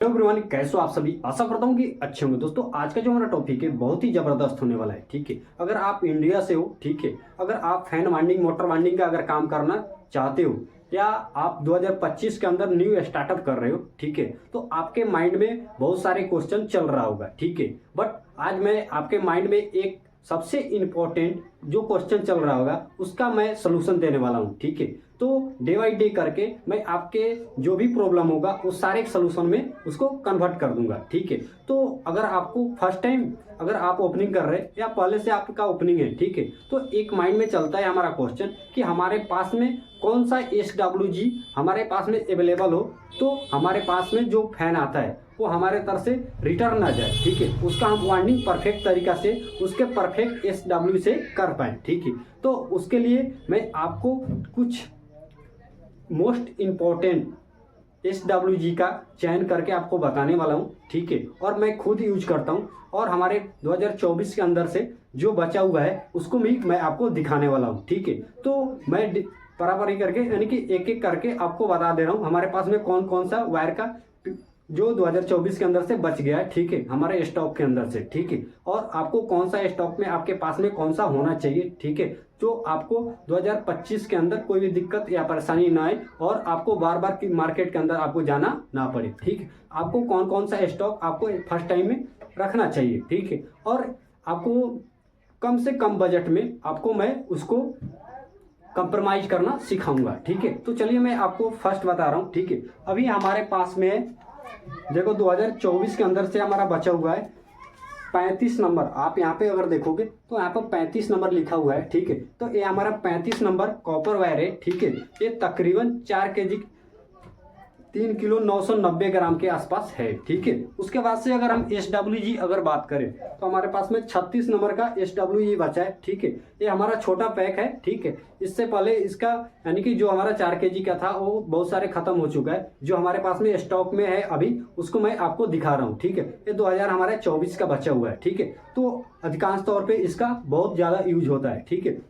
Hello everyone, कैसे हो आप सभी। आशा करता हूँ कि अच्छे होंगे। दोस्तों, आज का जो हमारा टॉपिक है बहुत ही जबरदस्त होने वाला है। ठीक है, अगर आप इंडिया से हो, ठीक है, अगर आप फैन वाइंडिंग मोटर वाइंडिंग का अगर काम करना चाहते हो या आप 2025 के अंदर न्यू स्टार्टअप कर रहे हो, ठीक है, तो आपके माइंड में बहुत सारे क्वेश्चन चल रहा होगा। ठीक है, बट आज मैं आपके माइंड में एक सबसे इम्पोर्टेंट जो क्वेश्चन चल रहा होगा उसका मैं सोल्यूशन देने वाला हूँ। ठीक है, तो डे बाई डे करके मैं आपके जो भी प्रॉब्लम होगा उस सारे सोल्यूशन में उसको कन्वर्ट कर दूंगा। ठीक है, तो अगर आपको फर्स्ट टाइम अगर आप ओपनिंग कर रहे हैं या पहले से आपका ओपनिंग है, ठीक है, तो एक माइंड में चलता है हमारा क्वेश्चन कि हमारे पास में कौन सा SWG हमारे पास में अवेलेबल हो तो हमारे पास में जो फैन आता है वो हमारे तरफ से रिटर्न आ जाए। ठीक है, उसका हम वाइंडिंग परफेक्ट तरीका से उसके परफेक्ट SW से कर पाए। ठीक है, तो उसके लिए मैं आपको कुछ मोस्ट इम्पॉर्टेंट SWG का चयन करके आपको बताने वाला हूँ। ठीक है, और मैं खुद यूज करता हूँ और हमारे 2024 के अंदर से जो बचा हुआ है उसको भी मैं आपको दिखाने वाला हूँ। ठीक है, तो मैं बराबरी करके यानी कि एक एक करके आपको बता दे रहा हूँ हमारे पास में कौन कौन सा वायर का जो 2024 के अंदर से बच गया है। ठीक है, हमारे स्टॉक के अंदर से। ठीक है, और आपको कौन सा स्टॉक में आपके पास में कौन सा होना चाहिए। ठीक है, जो आपको 2025 के अंदर कोई भी दिक्कत या परेशानी ना आए और आपको बार बार की मार्केट के अंदर आपको जाना ना पड़े। ठीक है, आपको कौन कौन सा स्टॉक आपको फर्स्ट टाइम में रखना चाहिए। ठीक है, और आपको कम से कम बजट में आपको मैं उसको कंप्रोमाइज करना सिखाऊंगा। ठीक है, तो चलिए मैं आपको फर्स्ट बता रहा हूँ। ठीक है, अभी हमारे पास में देखो 2024 के अंदर से हमारा बचा हुआ है 35 नंबर। आप यहाँ पे अगर देखोगे तो यहाँ पर 35 नंबर लिखा हुआ है। ठीक है, तो ये हमारा 35 नंबर कॉपर वायर है। ठीक है, ये तकरीबन 4 kg 3 किलो 990 ग्राम के आसपास है। ठीक है, उसके बाद से अगर हम SWG अगर बात करें तो हमारे पास में 36 नंबर का SWG बचा है। ठीक है, ये हमारा छोटा पैक है। ठीक है, इससे पहले इसका यानी कि जो हमारा 4 kg का था वो बहुत सारे खत्म हो चुका है। जो हमारे पास में स्टॉक में है अभी उसको मैं आपको दिखा रहा हूँ। ठीक है, ये 2024 का बचा हुआ है। ठीक है, तो अधिकांश तौर पर इसका बहुत ज़्यादा यूज होता है। ठीक है,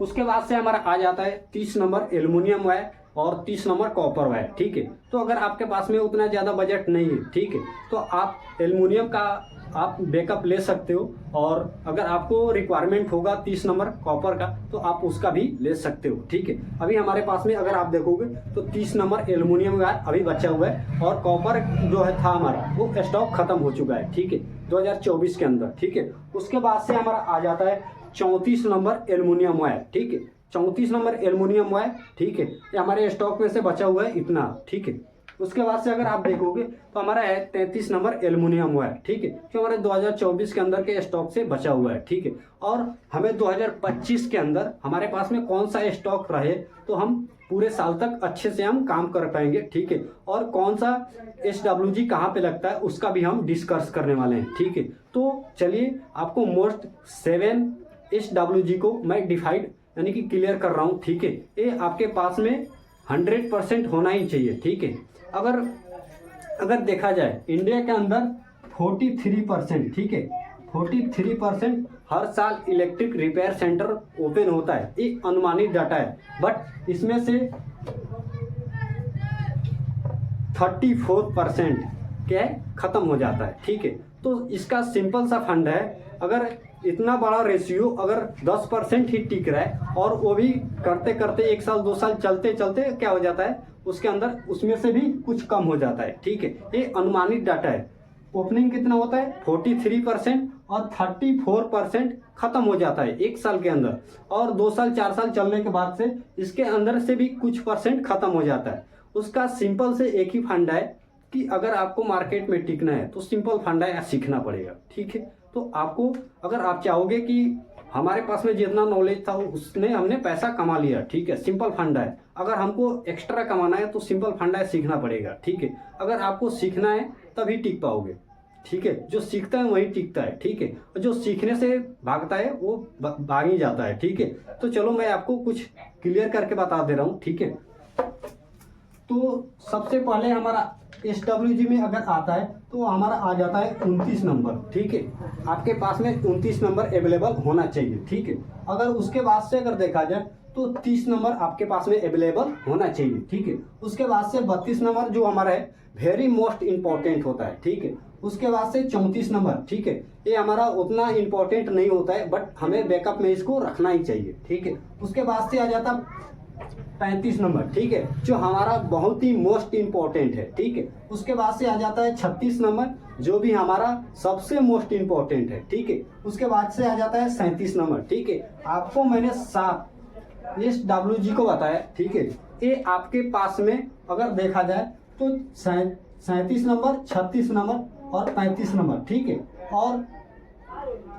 उसके बाद से हमारा आ जाता है 30 नंबर एल्युमिनियम वायर और 30 नंबर कॉपर वायर। ठीक है, तो अगर आपके पास में उतना ज़्यादा बजट नहीं है, ठीक है, तो आप एल्युमिनियम का आप बैकअप ले सकते हो और अगर आपको रिक्वायरमेंट होगा 30 नंबर कॉपर का तो आप उसका भी ले सकते हो। ठीक है, अभी हमारे पास में अगर आप देखोगे तो 30 नंबर एल्युमिनियम वायर अभी बचा हुआ है और कॉपर जो है था हमारा वो स्टॉक खत्म हो चुका है। ठीक है, 2024 के अंदर। ठीक है, उसके बाद से हमारा आ जाता है 34 नंबर एल्युमिनियम वायर। ठीक है, 34 नंबर एल्युमिनियम वायर। ठीक है, ये हमारे स्टॉक में से बचा हुआ है इतना। ठीक है, उसके बाद से अगर आप देखोगे तो हमारा है 33 नंबर एल्युमिनियम वायर। ठीक है, जो हमारे 2024 के अंदर के स्टॉक से बचा हुआ है। ठीक है, और हमें 2025 के अंदर हमारे पास में कौन सा स्टॉक रहे तो हम पूरे साल तक अच्छे से हम काम कर पाएंगे। ठीक है, और कौन सा SWG कहाँ पे लगता है उसका भी हम डिस्कस करने वाले हैं। ठीक है, तो चलिए आपको मोस्ट 7 SWG को मैं डिफाइड यानी कि क्लियर कर रहा हूँ। ठीक है, ये आपके पास में 100% होना ही चाहिए। ठीक है, अगर देखा जाए इंडिया के अंदर 43%, ठीक है, 43% हर साल इलेक्ट्रिक रिपेयर सेंटर ओपन होता है। ये अनुमानित डाटा है, बट इसमें से 34% क्या है खत्म हो जाता है। ठीक है, तो इसका सिंपल सा फंड है, अगर इतना बड़ा रेशियो अगर 10% ही टिक रहा है और वो भी करते करते 1 साल 2 साल चलते चलते क्या हो जाता है उसके अंदर उसमें से भी कुछ कम हो जाता है। ठीक है, ये अनुमानित डाटा है। ओपनिंग कितना होता है 43% और 34% खत्म हो जाता है 1 साल के अंदर और 2 साल 4 साल चलने के बाद से इसके अंदर से भी कुछ परसेंट खत्म हो जाता है। उसका सिंपल से एक ही फंडा है कि अगर आपको मार्केट में टिकना है तो सिंपल फंडा है सीखना पड़ेगा। ठीक है, तो आपको अगर आप चाहोगे कि हमारे पास में जितना नॉलेज था उसने हमने पैसा कमा लिया, ठीक है, सिंपल फंडा है। अगर हमको एक्स्ट्रा कमाना है तो सिंपल फंडा है सीखना पड़ेगा। ठीक है, अगर आपको सीखना है तभी टिक पाओगे। ठीक है, जो सीखता है वही टिकता है। ठीक है, और जो सीखने से भागता है वो भाग ही जाता है। ठीक है, तो चलो मैं आपको कुछ क्लियर करके बता दे रहा हूँ। ठीक है, तो सबसे पहले हमारा SWG में अगर आता है तो हमारा आ जाता है 29 नंबर। ठीक है, आपके पास में 29 नंबर अवेलेबल होना चाहिए। ठीक है, अगर उसके बाद से अगर देखा जाए तो 30 नंबर आपके पास में अवेलेबल होना चाहिए, ठीक है। उसके बाद से 32 नंबर जो हमारा है वेरी मोस्ट इंपॉर्टेंट होता है, ठीक है। उसके बाद से 34 नंबर, ठीक है, ये हमारा उतना इंपॉर्टेंट नहीं होता है बट हमें बैकअप में इसको रखना ही चाहिए, ठीक है। उसके बाद से आ जाता 35 नंबर, ठीक है, जो हमारा बहुत ही मोस्ट इंपॉर्टेंट है, ठीक है। उसके बाद से आ जाता है 36 नंबर जो भी हमारा सबसे मोस्ट इंपॉर्टेंट है, ठीक है। उसके बाद से आ जाता है 37 नंबर, ठीक है। आपको मैंने 7 इस WG को बताया, ठीक है। ये आपके पास में अगर देखा जाए तो 37 नंबर, 36 नंबर और 35 नंबर, ठीक है। और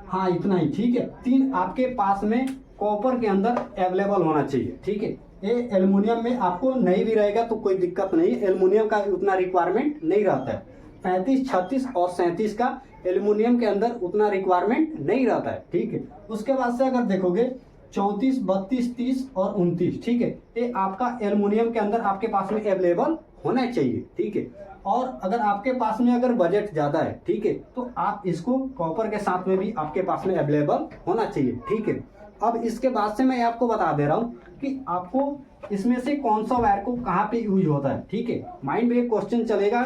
हाँ इतना ही, ठीक है। 3 आपके पास में कॉपर के अंदर अवेलेबल होना चाहिए, ठीक है। ये एल्युमिनियम में आपको नहीं भी रहेगा तो कोई दिक्कत नहीं, एल्युमिनियम का उतना रिक्वायरमेंट नहीं रहता है। 35, 36 और 37 का एल्युमिनियम के अंदर उतना रिक्वायरमेंट नहीं रहता है, ठीक है। उसके बाद से अगर देखोगे 34, 32, 30 और 29, ठीक है, ये आपका एल्युमिनियम के अंदर आपके पास में अवेलेबल होना चाहिए, ठीक है। और अगर आपके पास में अगर बजट ज़्यादा है, ठीक है, तो आप इसको कॉपर के साथ में भी आपके पास में अवेलेबल होना चाहिए, ठीक है। अब इसके बाद से मैं आपको बता दे रहा हूँ कि आपको इसमें से कौन सा वायर को कहाँ पे यूज होता है, ठीक है। माइंड में एक क्वेश्चन चलेगा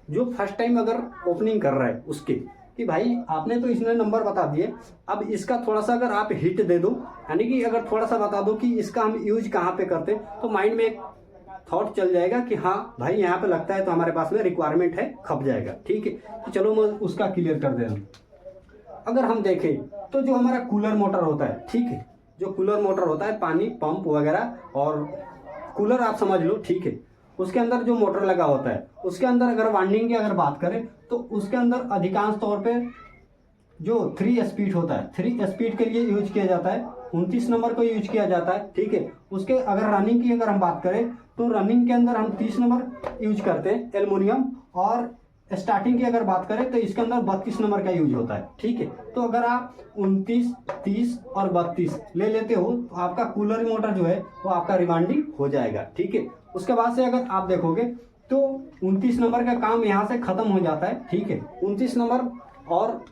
जो फर्स्ट टाइम अगर ओपनिंग कर रहा है उसके, कि भाई आपने तो इसने नंबर बता दिए, अब इसका थोड़ा सा अगर आप हिट दे दो, यानी कि अगर थोड़ा सा बता दो कि इसका हम यूज कहाँ पे करते हैं, तो माइंड में एक थॉट चल जाएगा कि हाँ भाई यहाँ पे लगता है तो हमारे पास में रिक्वायरमेंट है, खप जाएगा, ठीक है। तो चलो मैं उसका क्लियर कर दे रहा हूँ। अगर हम देखें तो जो हमारा कूलर मोटर होता है, ठीक है, जो कूलर मोटर होता है पानी पंप वगैरह और कूलर आप समझ लो, ठीक है, उसके अंदर जो मोटर लगा होता है उसके अंदर अगर वाइंडिंग की अगर बात करें तो उसके अंदर अधिकांश तौर पे जो 3 स्पीड होता है, 3 स्पीड के लिए यूज किया जाता है, 29 नंबर को यूज किया जाता है, ठीक है। उसके अगर रनिंग की अगर हम बात करें तो रनिंग के अंदर हम 30 नंबर यूज करते हैं एल्युमिनियम, और स्टार्टिंग की अगर बात करें तो इसके अंदर 32 नंबर का यूज होता है, ठीक है। तो अगर आप 29, 30 और 32 ले लेते हो तो आपका कूलर मोटर जो है वो आपका रिवाइंडिंग हो जाएगा, ठीक है। उसके बाद से अगर आप देखोगे तो 29 नंबर का काम यहाँ से खत्म हो जाता है, ठीक है। 29 नंबर और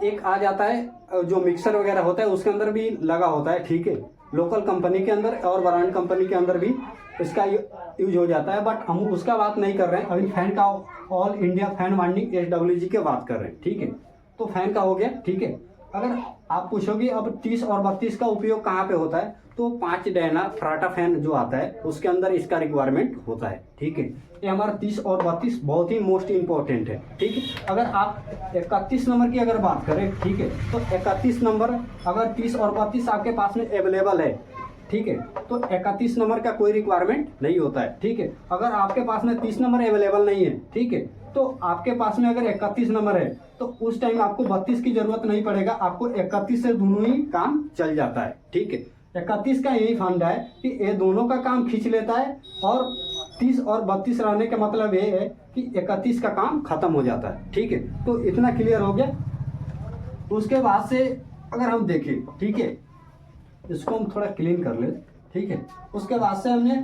एक आ जाता है जो मिक्सर वगैरह होता है उसके अंदर भी लगा होता है, ठीक है, लोकल कंपनी के अंदर और ब्रांड कंपनी के अंदर भी इसका यूज हो जाता है, बट हम उसका बात नहीं कर रहे हैं अभी। फैन का all India fan winding SWG की बात कर रहे हैं, ठीक है। तो फैन का हो गया, ठीक है। अगर आप पूछोगे अब 30 और 32 का उपयोग कहाँ पे होता है, तो 5 डायना फ्राटा फैन जो आता है उसके अंदर इसका रिक्वायरमेंट होता है, ठीक है। ये हमारा 30 और 32 बहुत ही मोस्ट इंपॉर्टेंट है, ठीक है। अगर आप 31 नंबर की अगर बात करें, ठीक है, तो 31 नंबर अगर 30 और 32 आपके पास में अवेलेबल है, ठीक है, तो 31 नंबर का कोई रिक्वायरमेंट नहीं होता है, ठीक है। अगर आपके पास में 30 नंबर अवेलेबल नहीं है, ठीक है, तो आपके पास में अगर 31 नंबर है तो उस टाइम आपको 32 की जरूरत नहीं पड़ेगा, आपको 31 से दोनों ही काम चल जाता है, ठीक है। 31 का यही फंडा है कि ये दोनों का काम खींच लेता है, और 30 और 32 रहने का मतलब ये है कि 31 का काम खत्म हो जाता है, ठीक है। तो इतना क्लियर हो गया। उसके बाद से अगर हम देखें, ठीक है, इसको हम थोड़ा क्लीन कर ले, ठीक है। उसके बाद से हमने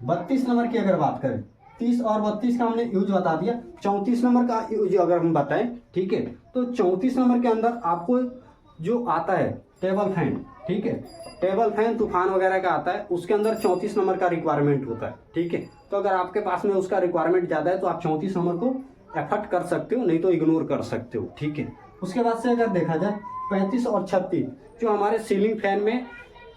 32 नंबर की अगर बात करें, 30 और 32 का हमने यूज बता दिया। 34 नंबर का यूज अगर हम बताएं, ठीक है, तो 34 नंबर के अंदर आपको जो आता है टेबल फैन, ठीक है, टेबल फैन तूफान वगैरह का आता है, उसके अंदर 34 नंबर का रिक्वायरमेंट होता है, ठीक है। तो अगर आपके पास में उसका रिक्वायरमेंट ज़्यादा है तो आप 34 नंबर को एफर्ट कर सकते हो, नहीं तो इग्नोर कर सकते हो, ठीक है। उसके बाद से अगर देखा जाए 35 और 36 जो हमारे सीलिंग फैन में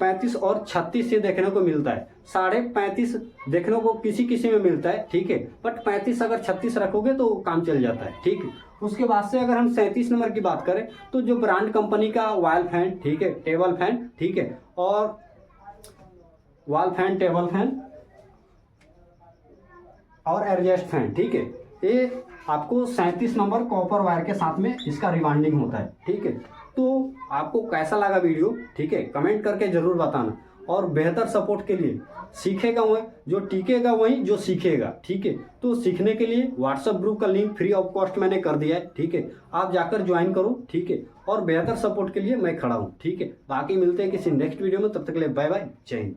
35 और 36 से देखने को मिलता है, 35.5 देखने को किसी किसी में मिलता है, ठीक है, बट 35 अगर 36 रखोगे तो काम चल जाता है, ठीक है। उसके बाद से अगर हम 37 नंबर की बात करें तो जो ब्रांड कंपनी का वॉल फैन, ठीक है, टेबल फैन, ठीक है, और वॉल फैन, टेबल फैन और एडजस्ट फैन, ठीक है, ये आपको 37 नंबर कॉपर वायर के साथ में इसका रिवाइंडिंग होता है, ठीक है। तो आपको कैसा लगा वीडियो, ठीक है, कमेंट करके जरूर बताना। और बेहतर सपोर्ट के लिए सीखेगा वही जो टिकेगा, वही जो सीखेगा, ठीक है। तो सीखने के लिए व्हाट्सएप ग्रुप का लिंक फ्री ऑफ कॉस्ट मैंने कर दिया है, ठीक है, आप जाकर ज्वाइन करो, ठीक है। और बेहतर सपोर्ट के लिए मैं खड़ा हूँ, ठीक है। बाकी मिलते हैं किसी नेक्स्ट वीडियो में, तब तक के लिए बाय बाय, जय हिंद।